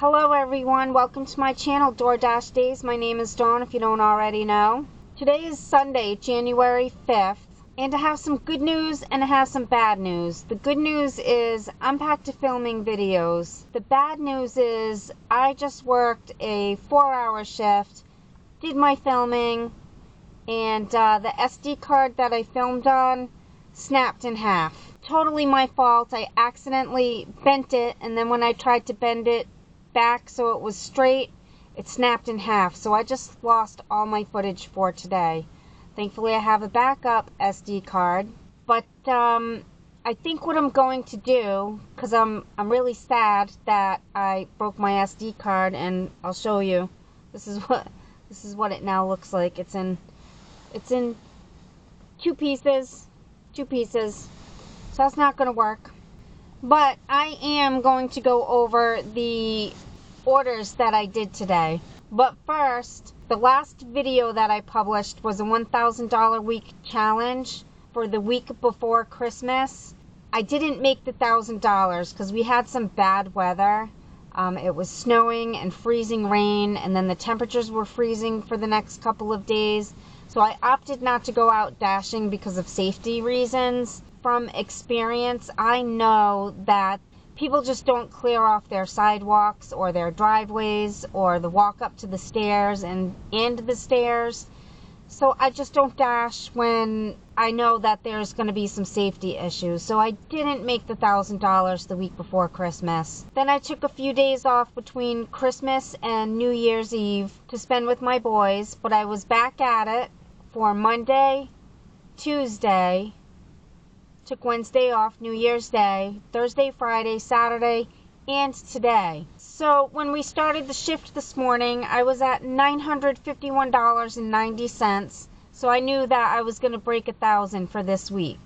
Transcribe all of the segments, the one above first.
Hello everyone, welcome to my channel, DoorDash Days. My name is Dawn, if you don't already know. Today is Sunday, January 5th, and I have some good news and I have some bad news. The good news is I'm back to filming videos. The bad news is I just worked a 4-hour shift, did my filming, and the SD card that I filmed on snapped in half. Totally my fault. I accidentally bent it, and then when I tried to bend it back so it was straight, it snapped in half. So I just lost all my footage for today. Thankfully I have a backup SD card, but I think what I'm going to do, because I'm really sad that I broke my SD card, and I'll show you. This is what it now looks like. It's in two pieces, so that's not going to work. But I am going to go over the orders that I did today. But first, the last video that I published was a $1,000 week challenge for the week before Christmas. I didn't make the $1,000 because we had some bad weather. It was snowing and freezing rain, and then the temperatures were freezing for the next couple of days. So I opted not to go out dashing because of safety reasons. From experience, I know that people just don't clear off their sidewalks or their driveways or the walk up to the stairs and the stairs. So I just don't dash when I know that there's going to be some safety issues. So I didn't make the $1,000 the week before Christmas. Then I took a few days off between Christmas and New Year's Eve to spend with my boys, but I was back at it for Monday, Tuesday, took Wednesday off, New Year's Day, Thursday, Friday, Saturday, and today. So when we started the shift this morning, I was at $951.90. So I knew that I was going to break 1,000 for this week.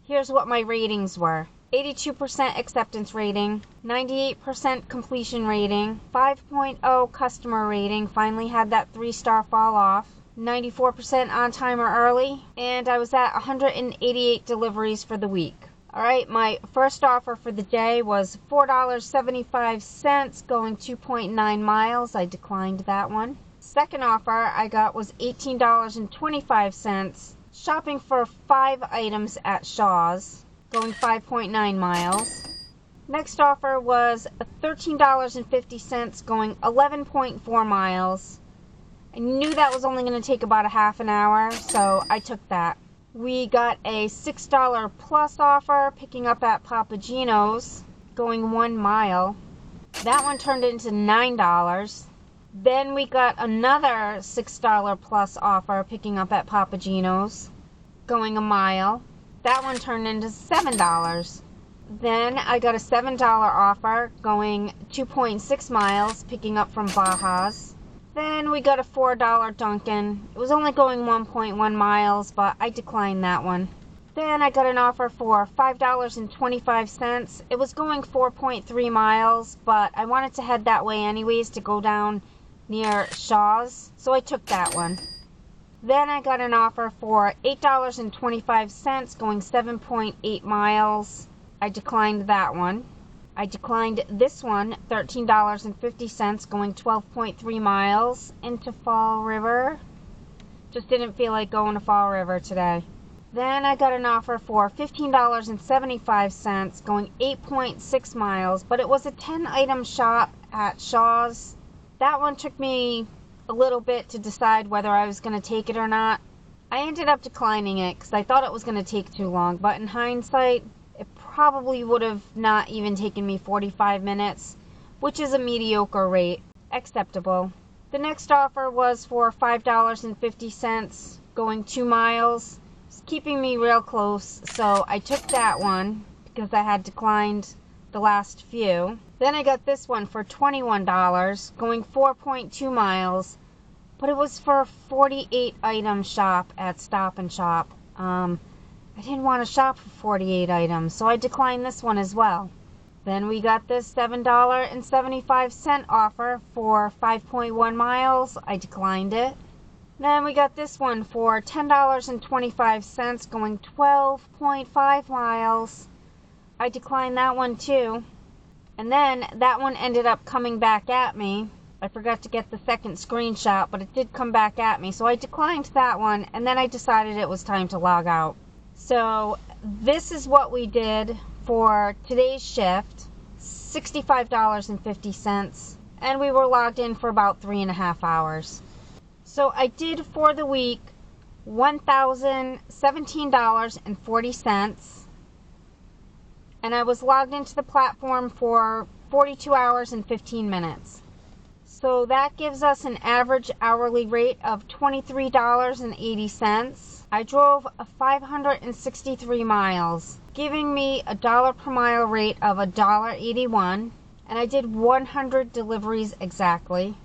Here's what my ratings were. 82% acceptance rating, 98% completion rating, 5.0 customer rating, finally had that 3-star fall off, 94% on time or early, and I was at 188 deliveries for the week. Alright, my first offer for the day was $4.75 going 2.9 miles. I declined that one. Second offer I got was $18.25 shopping for 5 items at Shaw's going 5.9 miles. Next offer was $13.50 going 11.4 miles. I knew that was only going to take about a half an hour, so I took that. We got a $6 plus offer picking up at Papa Gino's, going 1 mile. That one turned into $9. Then we got another $6 plus offer picking up at Papa Gino's, going 1 mile. That one turned into $7. Then I got a $7 offer going 2.6 miles picking up from Baja's. Then we got a $4 Dunkin'. It was only going 1.1 miles, but I declined that one. Then I got an offer for $5.25. It was going 4.3 miles, but I wanted to head that way anyways to go down near Shaw's, so I took that one. Then I got an offer for $8.25 going 7.8 miles. I declined that one. I declined this one, $13.50 going 12.3 miles into Fall River. Just didn't feel like going to Fall River today. Then I got an offer for $15.75 going 8.6 miles, but it was a 10-item shop at Shaw's. That one took me a little bit to decide whether I was going to take it or not. I ended up declining it because I thought it was going to take too long, but in hindsight, it probably would have not even taken me 45 minutes, which is a mediocre rate. Acceptable. The next offer was for $5.50 going 2 miles. It's keeping me real close, so I took that one because I had declined the last few. Then I got this one for $21 going 4.2 miles, but it was for a 48-item shop at Stop and Shop. I didn't want to shop for 48 items, so I declined this one as well. Then we got this $7.75 offer for 5.1 miles. I declined it. Then we got this one for $10.25 going 12.5 miles. I declined that one too. And then that one ended up coming back at me. I forgot to get the second screenshot, but it did come back at me. So I declined that one, and then I decided it was time to log out. So this is what we did for today's shift, $65.50, and we were logged in for about 3.5 hours. So I did for the week $1,017.40, and I was logged into the platform for 42 hours and 15 minutes. So that gives us an average hourly rate of $23.80. I drove 563 miles, giving me a dollar per mile rate of $1.81, and I did 100 deliveries exactly,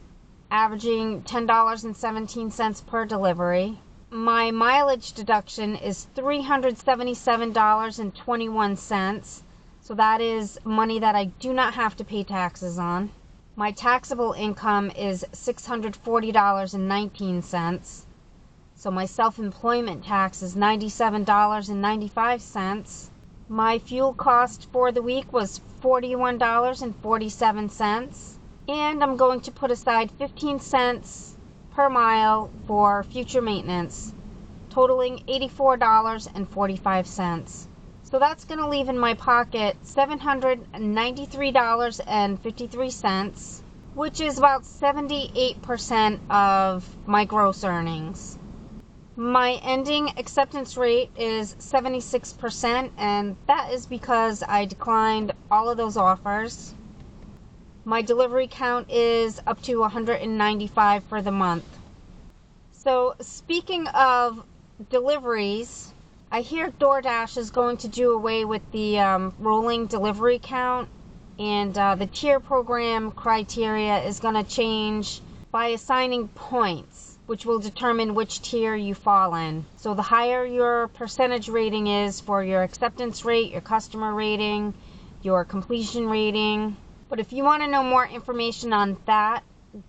averaging $10.17 per delivery. My mileage deduction is $377.21, so that is money that I do not have to pay taxes on. My taxable income is $640.19, so my self-employment tax is $97.95. My fuel cost for the week was $41.47, and I'm going to put aside 15 cents per mile for future maintenance, totaling $84.45. So that's going to leave in my pocket $793.53, which is about 78% of my gross earnings. My ending acceptance rate is 76%, and that is because I declined all of those offers. My delivery count is up to 195 for the month. So speaking of deliveries, I hear DoorDash is going to do away with the rolling delivery count, and the tier program criteria is going to change by assigning points, which will determine which tier you fall in. So the higher your percentage rating is for your acceptance rate, your customer rating, your completion rating. But if you want to know more information on that,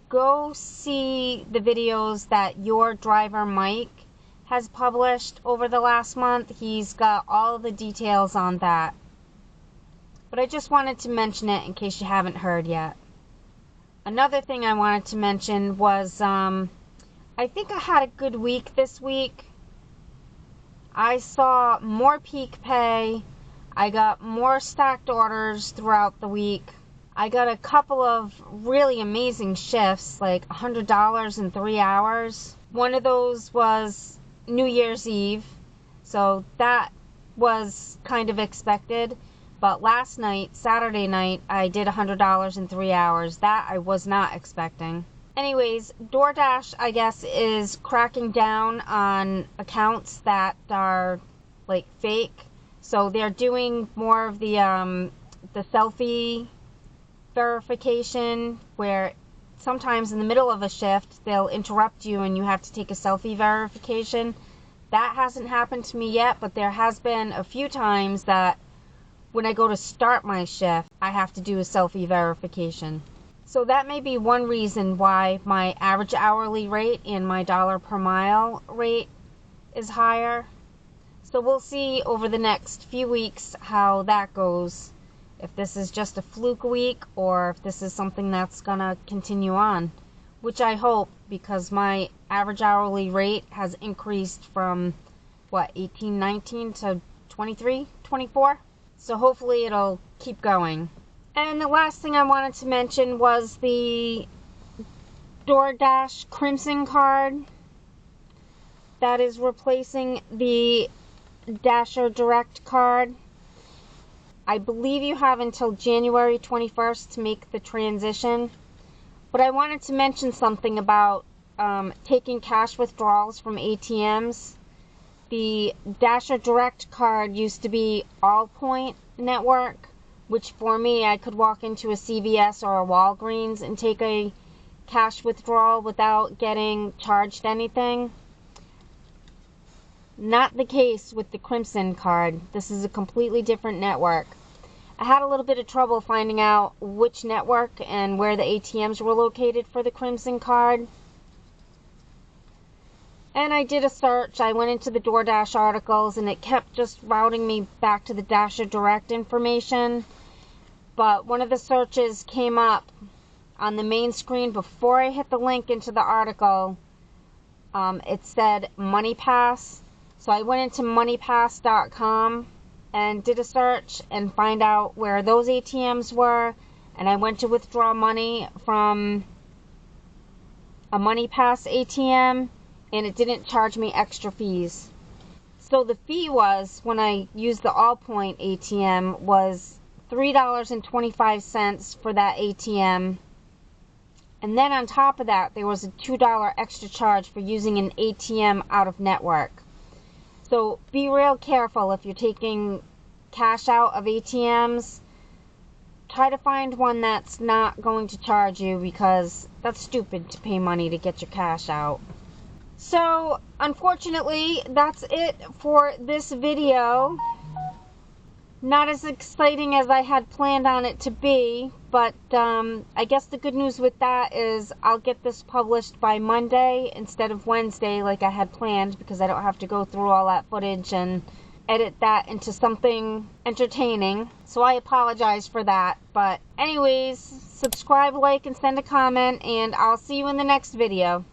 go see the videos that your driver Mike has published over the last month. He's got all the details on that. But I just wanted to mention it in case you haven't heard yet. Another thing I wanted to mention was I think I had a good week this week. I saw more peak pay. I got more stacked orders throughout the week. I got a couple of really amazing shifts, like $100 in 3 hours. One of those was New Year's Eve, so that was kind of expected. But last night, Saturday night, I did $100 in 3 hours. That I was not expecting. Anyways, DoorDash, I guess, is cracking down on accounts that are like fake. So they're doing more of the selfie verification, where sometimes in the middle of a shift they'll interrupt you and you have to take a selfie verification. That hasn't happened to me yet, but there has been a few times that when I go to start my shift, I have to do a selfie verification. So that may be one reason why my average hourly rate and my dollar per mile rate is higher. So we'll see over the next few weeks how that goes. If this is just a fluke week or if this is something that's gonna continue on, which I hope, because my average hourly rate has increased from what, 18, 19 to 23, 24. So hopefully it'll keep going. And the last thing I wanted to mention was the DoorDash Crimson card that is replacing the Dasher Direct card. I believe you have until January 21st to make the transition. But I wanted to mention something about taking cash withdrawals from ATMs. The Dasher Direct card used to be All Point Network, which for me, I could walk into a CVS or a Walgreens and take a cash withdrawal without getting charged anything. Not the case with the Crimson card. This is a completely different network. I had a little bit of trouble finding out which network and where the ATMs were located for the Crimson card. And I did a search. I went into the DoorDash articles and it kept just routing me back to the Dasher Direct information. but one of the searches came up on the main screen before I hit the link into the article. It said MoneyPass. So I went into moneypass.com and did a search and find out where those ATMs were, and I went to withdraw money from a MoneyPass ATM, and it didn't charge me extra fees. So the fee was, when I used the Allpoint ATM, was $3.25 for that ATM, and then on top of that there was a $2 extra charge for using an ATM out of network. So be real careful if you're taking cash out of ATMs. Try to find one that's not going to charge you, because that's stupid to pay money to get your cash out. So unfortunately, that's it for this video. Not as exciting as I had planned on it to be, but I guess the good news with that is I'll get this published by Monday instead of Wednesday like I had planned, because I don't have to go through all that footage and edit that into something entertaining. So I apologize for that. But anyways, subscribe, like, and send a comment, and I'll see you in the next video.